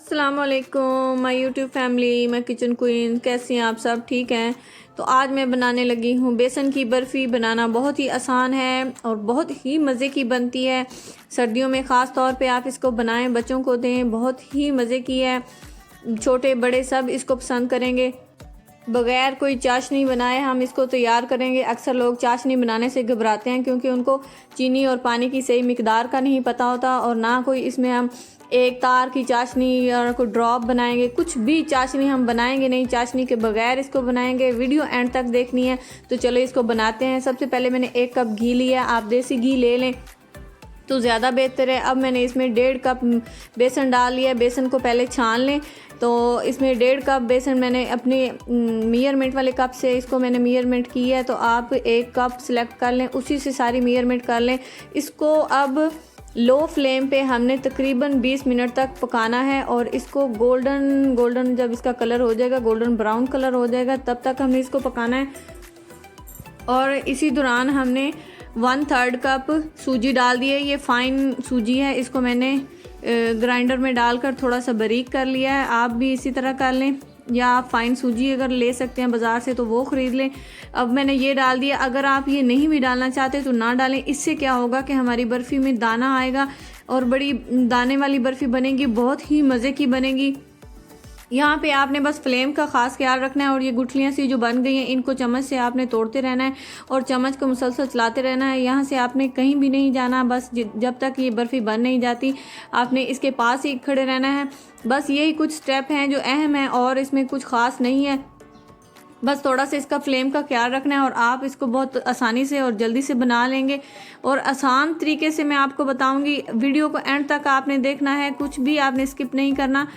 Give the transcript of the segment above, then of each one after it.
अस्सलामुअलैकुम my YouTube family, मैं kitchen queen. कैसी हैं आप सब? ठीक हैं। तो आज मैं बनाने लगी हूँ बेसन की बर्फ़ी। बनाना बहुत ही आसान है और बहुत ही मज़े की बनती है। सर्दियों में ख़ास तौर पे आप इसको बनाएं, बच्चों को दें, बहुत ही मज़े की है। छोटे बड़े सब इसको पसंद करेंगे। बग़ैर कोई चाशनी बनाए हम इसको तैयार करेंगे। अक्सर लोग चाशनी बनाने से घबराते हैं क्योंकि उनको चीनी और पानी की सही मिकदार का नहीं पता होता, और ना कोई इसमें हम एक तार की चाशनी और कोई ड्रॉप बनाएंगे। कुछ भी चाशनी हम बनाएंगे नहीं, चाशनी के बगैर इसको बनाएंगे। वीडियो एंड तक देखनी है। तो चलो इसको बनाते हैं। सबसे पहले मैंने 1 कप घी लिया। आप देसी घी ले लें तो ज़्यादा बेहतर है। अब मैंने इसमें 1.5 कप बेसन डाल लिया। बेसन को पहले छान लें। तो इसमें 1.5 कप बेसन मैंने अपने मेजरमेंट वाले कप से इसको मैंने मेजरमेंट की है। तो आप 1 कप सेलेक्ट कर लें, उसी से सारी मेजरमेंट कर लें। इसको अब लो फ्लेम पे हमने तकरीबन 20 मिनट तक पकाना है, और इसको गोल्डन जब इसका कलर हो जाएगा, गोल्डन ब्राउन कलर हो जाएगा, तब तक हमने इसको पकाना है। और इसी दौरान हमने 1/3 कप सूजी डाल दी है। ये फ़ाइन सूजी है। इसको मैंने ग्राइंडर में डालकर थोड़ा सा बारीक कर लिया है। आप भी इसी तरह कर लें, या आप फ़ाइन सूजी अगर ले सकते हैं बाज़ार से तो वो ख़रीद लें। अब मैंने ये डाल दिया। अगर आप ये नहीं भी डालना चाहते तो ना डालें। इससे क्या होगा कि हमारी बर्फ़ी में दाना आएगा और बड़ी दाने वाली बर्फ़ी बनेगी, बहुत ही मज़े की बनेगी। यहाँ पे आपने बस फ्लेम का ख़ास ख्याल रखना है। और ये गुठलियाँ सी जो बन गई हैं, इनको चम्मच से आपने तोड़ते रहना है और चम्मच को मुसलसल चलाते रहना है। यहाँ से आपने कहीं भी नहीं जाना। बस जब तक ये बर्फ़ी बन नहीं जाती आपने इसके पास ही खड़े रहना है। बस यही कुछ स्टेप हैं जो अहम हैं, और इसमें कुछ ख़ास नहीं है। बस थोड़ा सा इसका फ्लेम का ख्याल रखना है और आप इसको बहुत आसानी से और जल्दी से बना लेंगे। और आसान तरीके से मैं आपको बताऊंगी। वीडियो को एंड तक आपने देखना है, कुछ भी आपने स्किप नहीं करना।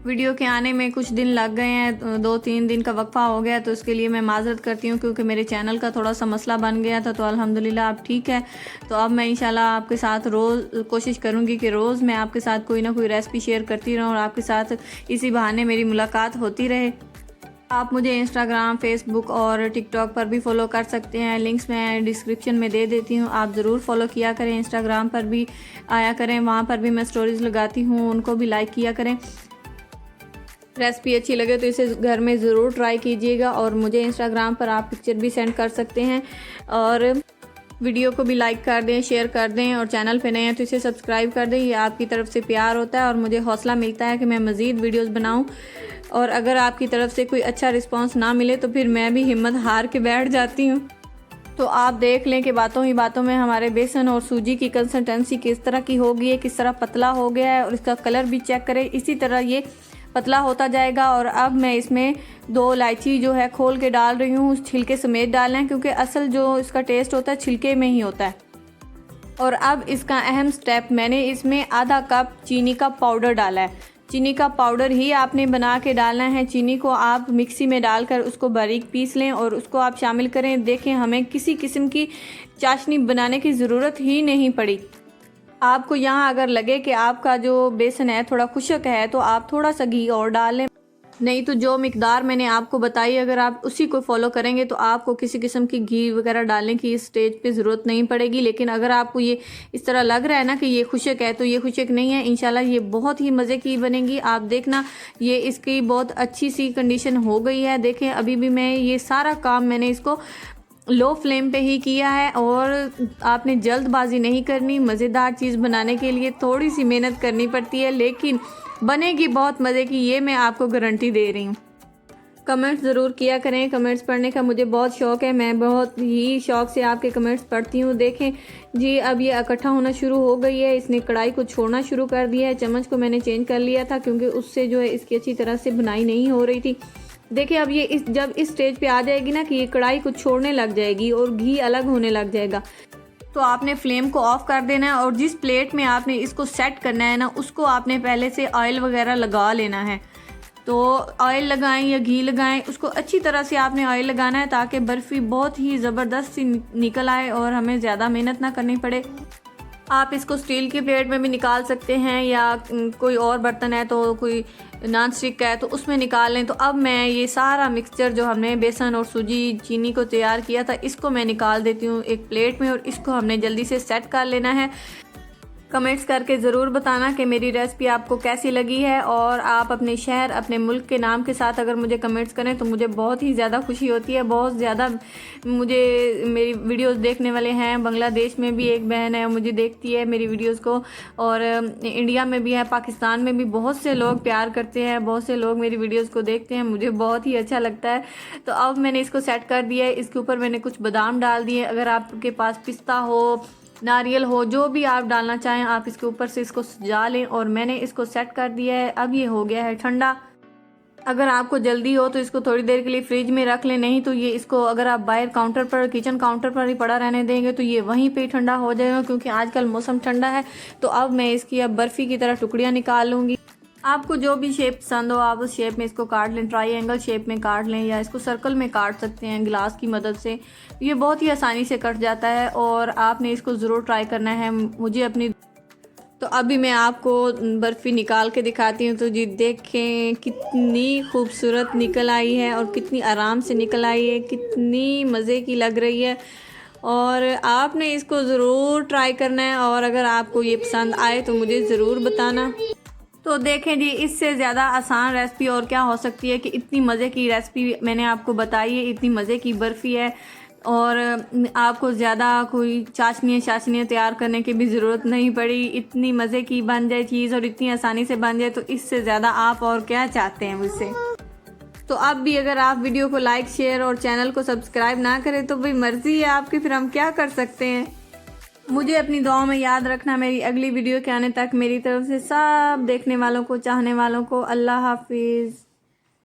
वीडियो के आने में कुछ दिन लग गए हैं, 2-3 दिन का वक्फा हो गया, तो इसके लिए मैं माज़रत करती हूँ क्योंकि मेरे चैनल का थोड़ा सा मसला बन गया था। तो अल्हम्दुलिल्लाह अब ठीक है। तो अब मैं इंशाल्लाह आपके साथ रोज़ कोशिश करूँगी कि रोज़ मैं आपके साथ कोई ना कोई रेसिपी शेयर करती रहूँ और आपके साथ इसी बहाने मेरी मुलाकात होती रहे। आप मुझे इंस्टाग्राम, फेसबुक और टिकटॉक पर भी फॉलो कर सकते हैं। लिंक्स मैं डिस्क्रिप्शन में दे देती हूँ, आप ज़रूर फॉलो किया करें। इंस्टाग्राम पर भी आया करें, वहाँ पर भी मैं स्टोरीज़ लगाती हूँ, उनको भी लाइक किया करें। रेसिपी अच्छी लगे तो इसे घर में ज़रूर ट्राई कीजिएगा। और मुझे इंस्टाग्राम पर आप पिक्चर भी सेंड कर सकते हैं। और वीडियो को भी लाइक कर दें, शेयर कर दें, और चैनल पे नए हैं तो इसे सब्सक्राइब कर दें। ये आपकी तरफ से प्यार होता है और मुझे हौसला मिलता है कि मैं मज़ीद वीडियोस बनाऊं। और अगर आपकी तरफ से कोई अच्छा रिस्पांस ना मिले तो फिर मैं भी हिम्मत हार के बैठ जाती हूँ। तो आप देख लें कि बातों ही बातों में हमारे बेसन और सूजी की कंसिस्टेंसी किस तरह की हो गई है, किस तरह पतला हो गया है, और इसका कलर भी चेक करें। इसी तरह ये पतला होता जाएगा। और अब मैं इसमें 2 इलायची जो है खोल के डाल रही हूँ। छिलके समेत डालना है क्योंकि असल जो इसका टेस्ट होता है छिलके में ही होता है। और अब इसका अहम स्टेप, मैंने इसमें आधा कप चीनी का पाउडर डाला है। चीनी का पाउडर ही आपने बना के डालना है। चीनी को आप मिक्सी में डालकर उसको बारीक पीस लें और उसको आप शामिल करें। देखें, हमें किसी किस्म की चाशनी बनाने की ज़रूरत ही नहीं पड़ी। आपको यहाँ अगर लगे कि आपका जो बेसन है थोड़ा खुश्क है तो आप थोड़ा सा घी और डाल लें, नहीं तो जो मिकदार मैंने आपको बताई अगर आप उसी को फॉलो करेंगे तो आपको किसी किस्म की घी वगैरह डालने की इस स्टेज पे ज़रूरत नहीं पड़ेगी। लेकिन अगर आपको ये इस तरह लग रहा है ना कि ये खुश्क है, तो ये खुश्क नहीं है। इंशाल्लाह ये बहुत ही मज़े की बनेगी। आप देखना, ये इसकी बहुत अच्छी सी कंडीशन हो गई है। देखें, अभी भी मैं ये सारा काम मैंने इसको लो फ्लेम पे ही किया है। और आपने जल्दबाजी नहीं करनी। मज़ेदार चीज़ बनाने के लिए थोड़ी सी मेहनत करनी पड़ती है, लेकिन बनेगी बहुत मज़े की, ये मैं आपको गारंटी दे रही हूँ। कमेंट्स ज़रूर किया करें। कमेंट्स पढ़ने का मुझे बहुत शौक़ है। मैं बहुत ही शौक़ से आपके कमेंट्स पढ़ती हूँ। देखें जी, अब ये इकट्ठा होना शुरू हो गई है। इसने कढ़ाई को छोड़ना शुरू कर दिया है। चम्मच को मैंने चेंज कर लिया था क्योंकि उससे जो है इसकी अच्छी तरह से बुनाई नहीं हो रही थी। देखिए, अब ये जब इस स्टेज पे आ जाएगी ना कि ये कढ़ाई को छोड़ने लग जाएगी और घी अलग होने लग जाएगा, तो आपने फ्लेम को ऑफ कर देना है। और जिस प्लेट में आपने इसको सेट करना है ना, उसको आपने पहले से ऑयल वगैरह लगा लेना है। तो ऑयल लगाएं या घी लगाएं, उसको अच्छी तरह से आपने ऑयल लगाना है ताकि बर्फ़ी बहुत ही ज़बरदस्त सी निकल आए और हमें ज़्यादा मेहनत ना करनी पड़े। आप इसको स्टील की प्लेट में भी निकाल सकते हैं, या कोई और बर्तन है तो कोई नॉन स्टिक का है तो उसमें निकाल लें। तो अब मैं ये सारा मिक्सचर जो हमने बेसन और सूजी चीनी को तैयार किया था, इसको मैं निकाल देती हूँ एक प्लेट में, और इसको हमने जल्दी से सेट कर लेना है। कमेंट्स करके ज़रूर बताना कि मेरी रेसिपी आपको कैसी लगी है, और आप अपने शहर, अपने मुल्क के नाम के साथ अगर मुझे कमेंट्स करें तो मुझे बहुत ही ज़्यादा खुशी होती है। बहुत ज़्यादा मुझे मेरी वीडियोस देखने वाले हैं, बांग्लादेश में भी एक बहन है मुझे देखती है मेरी वीडियोस को, और इंडिया में भी है, पाकिस्तान में भी बहुत से लोग प्यार करते हैं, बहुत से लोग मेरी वीडियोज़ को देखते हैं, मुझे बहुत ही अच्छा लगता है। तो अब मैंने इसको सेट कर दिया है, इसके ऊपर मैंने कुछ बादाम डाल दिए। अगर आपके पास पिस्ता हो, नारियल हो, जो भी आप डालना चाहें आप इसके ऊपर से इसको सजा लें, और मैंने इसको सेट कर दिया है। अब ये हो गया है ठंडा। अगर आपको जल्दी हो तो इसको थोड़ी देर के लिए फ्रिज में रख लें, नहीं तो ये इसको अगर आप बाहर काउंटर पर, किचन काउंटर पर ही पड़ा रहने देंगे तो ये वहीं पे ठंडा हो जाएगा, क्योंकि आजकल मौसम ठंडा है। तो अब मैं इसकी अब बर्फ़ी की तरह टुकड़ियाँ निकाल लूँगी। आपको जो भी शेप पसंद हो आप उस शेप में इसको काट लें, ट्रायंगल शेप में काट लें या इसको सर्कल में काट सकते हैं गिलास की मदद से। ये बहुत ही आसानी से कट जाता है और आपने इसको ज़रूर ट्राई करना है। मुझे अपनी तो अभी मैं आपको बर्फ़ी निकाल के दिखाती हूँ। तो जी देखें कितनी खूबसूरत निकल आई है और कितनी आराम से निकल आई है, कितनी मज़े की लग रही है, और आपने इसको ज़रूर ट्राई करना है। और अगर आपको ये पसंद आए तो मुझे ज़रूर बताना। तो देखें जी, इससे ज़्यादा आसान रेसिपी और क्या हो सकती है कि इतनी मज़े की रेसिपी मैंने आपको बताई है, इतनी मज़े की बर्फ़ी है, और आपको ज़्यादा कोई चाशनियाँ तैयार करने की भी ज़रूरत नहीं पड़ी। इतनी मज़े की बन जाए चीज़ और इतनी आसानी से बन जाए, तो इससे ज़्यादा आप और क्या चाहते हैं मुझसे। तो अब भी अगर आप वीडियो को लाइक, शेयर और चैनल को सब्सक्राइब ना करें तो भाई मर्ज़ी है आपकी, फिर हम क्या कर सकते हैं। मुझे अपनी दुआओं में याद रखना। मेरी अगली वीडियो के आने तक मेरी तरफ से सब देखने वालों को, चाहने वालों को अल्लाह हाफिज़।